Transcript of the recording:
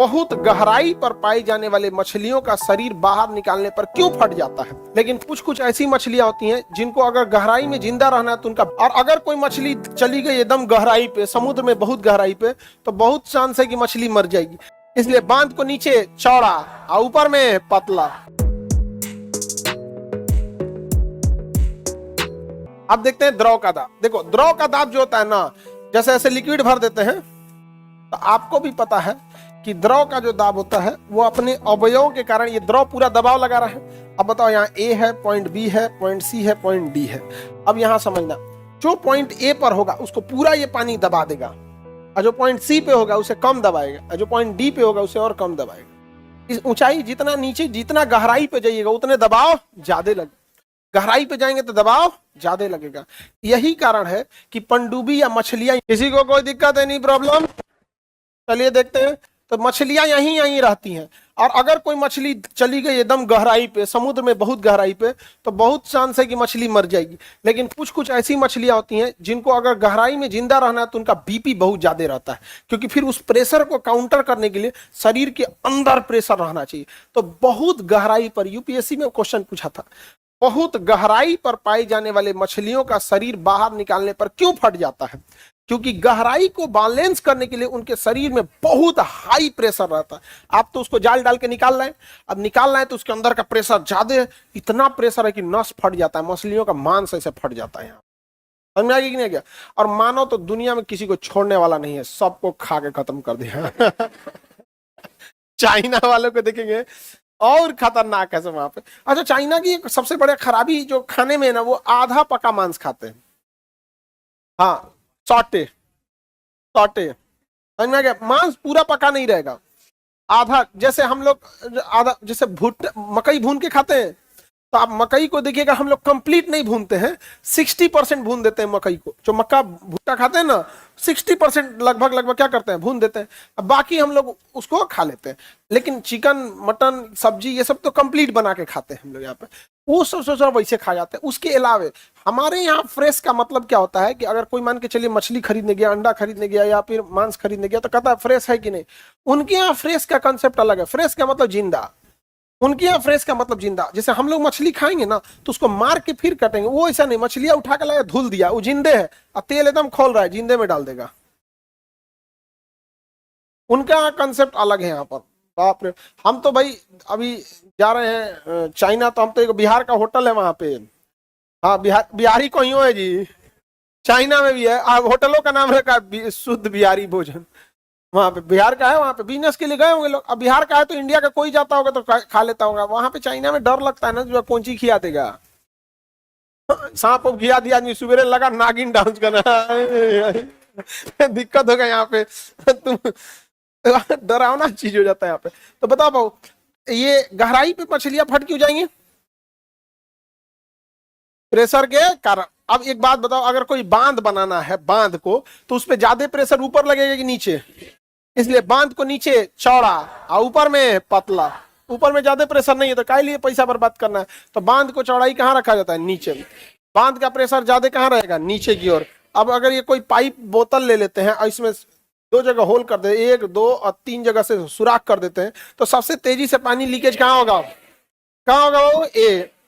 बहुत गहराई पर पाई जाने वाले मछलियों का शरीर बाहर निकालने पर क्यों फट जाता है। लेकिन कुछ कुछ ऐसी मछलियां होती हैं जिनको अगर गहराई में जिंदा रहना है तो उनका, और अगर कोई मछली चली गई एकदम गहराई पे, समुद्र में बहुत गहराई पे, तो बहुत चांस है कि मछली मर जाएगी। इसलिए बांध को नीचे चौड़ा और ऊपर में पतला। अब देखते हैं द्रव का दाब। देखो द्रव का दाब जो होता है ना, जैसे ऐसे लिक्विड भर देते हैं, तो आपको भी पता है कि द्रव का जो दाब होता है वो अपने अवयवों के कारण, ये द्रव पूरा दबाव लगा रहा है। अब बताओ, यहाँ ए है, पॉइंट बी है, पॉइंट सी है, पॉइंट डी है। अब यहाँ समझना, जो पॉइंट ए पर होगा उसको पूरा ये पानी दबा देगा, और जो पॉइंट सी पे होगा उसे कम दबाएगा, और जो पॉइंट डी पे होगा उसे और कम दबाएगा। इस ऊंचाई जितना नीचे, जितना गहराई पे जाइएगा उतने दबाव ज्यादा लगेगा, गहराई पे जाएंगे तो दबाव ज्यादा लगेगा। यही कारण है कि पनडुब्बी या मछलियां, किसी को कोई दिक्कत है, नहीं प्रॉब्लम, चलिए देखते हैं। तो मछलियां यहीं रहती हैं, और अगर कोई मछली चली गई एकदम गहराई पे, समुद्र में बहुत गहराई पे, तो बहुत चांस है कि मछली मर जाएगी। लेकिन कुछ कुछ ऐसी मछलियां होती हैं जिनको अगर गहराई में जिंदा रहना है तो उनका बीपी बहुत ज्यादा रहता है, क्योंकि फिर उस प्रेशर को काउंटर करने के लिए शरीर के अंदर प्रेशर रहना चाहिए। तो बहुत गहराई पर, यूपीएससी में क्वेश्चन पूछा था, बहुत गहराई पर पाई जाने वाले मछलियों का शरीर बाहर निकालने पर क्यों फट जाता है। क्योंकि गहराई को बैलेंस करने के लिए उनके शरीर में बहुत हाई प्रेशर रहता है। आप तो उसको जाल डाल के निकाल रहे हैं, अब निकाल रहे हैं तो उसके अंदर का प्रेशर ज्यादा है, इतना प्रेशर है कि नस फट जाता है, मछलियों का मांस ऐसे फट जाता है। यहाँ समझ में आ गया कि नहीं गया। और मानो तो दुनिया में किसी को छोड़ने वाला नहीं है, सबको खा के खत्म कर दिया। चाइना वालों को देखेंगे और खतरनाक है सब वहां पे। अच्छा, चाइना की सबसे बड़ी खराबी जो खाने में है ना, वो आधा पका मांस खाते हैं। हाँ, सॉटे सॉटे, समझ में आ गया। मांस पूरा पका नहीं रहेगा, आधा, जैसे हम लोग आधा, जैसे मकई भून के खाते हैं, तो आप मकई को देखिएगा, हम लोग कंप्लीट नहीं भूनते हैं, 60% भून देते हैं मकई को। जो मक्का भुट्टा खाते हैं ना, 60% लगभग क्या करते हैं, भून देते हैं, अब बाकी हम लोग उसको खा लेते हैं। लेकिन चिकन, मटन, सब्जी, ये सब तो कंप्लीट बना के खाते हैं हम लोग यहाँ पे, वो सब वैसे खा जाते हैं। उसके अलावा हमारे यहाँ फ्रेश का मतलब क्या होता है कि अगर कोई मान के चलिए मछली खरीदने गया, अंडा खरीदने गया, या फिर मांस खरीदने गया, तो कहता है फ्रेश है कि नहीं। उनके यहाँ फ्रेश का कंसेप्ट अलग है। फ्रेश का मतलब जिंदा, उनके यहाँ फ्रेश का मतलब जिंदा। जैसे हम लोग मछली खाएंगे ना तो उसको मार के फिर कटेंगे, वो ऐसा नहीं, मछलियां उठा के लगा धुल दिया, वो जिंदे है, और तेल एकदम खोल रहा है, जिंदे में डाल देगा। उनका कंसेप्ट अलग है यहाँ पर। बाप रे, हम तो भाई अभी जा रहे हैं चाइना, तो हम तो एक बिहार का होटल है वहां पे। हाँ, बिहारी कोइयो है जी, चाइना में भी है। होटलों का नाम है शुद्ध बिहारी भोजन। वहां पे बिहार का है, वहां पे बिजनेस के लिए गए होंगे लोग। अब बिहार का है तो इंडिया का कोई जाता होगा तो खा लेता होगा। वहां पे चाइना में डर लगता है ना, जो कौन ची खिया देगा। सांप को खिया दिया, आदमी सवेरे लगा नागिन डांस करना। दिक्कत होगा यहाँ पे। तुम डरावना चीज हो जाता है यहाँ पे। तो बताओ भाऊ, ये गहराई पे मछलियां फट क्यों जाएंगी? प्रेशर के कारण। अब एक बात बताओ, अगर कोई बांध बनाना है, बांध को, तो उसपे ज्यादा प्रेशर ऊपर लगेगा कि नीचे? इसलिए बांध को नीचे चौड़ा और ऊपर में पतला। ऊपर में ज्यादा प्रेशर नहीं है तो काहे लिए पैसा बर्बाद करना है। तो बांध को चौड़ाई कहाँ रखा जाता है? नीचे। बांध का प्रेशर ज्यादा कहाँ रहेगा? नीचे की ओर। अब अगर ये कोई पाइप बोतल ले लेते हैं और इसमें 2 जगह होल कर दे, 1, 2 और 3 जगह से सुराख कर देते हैं, तो सबसे तेजी से पानी लीकेज कहाँ होगा? कहाँ होगा वो? ए।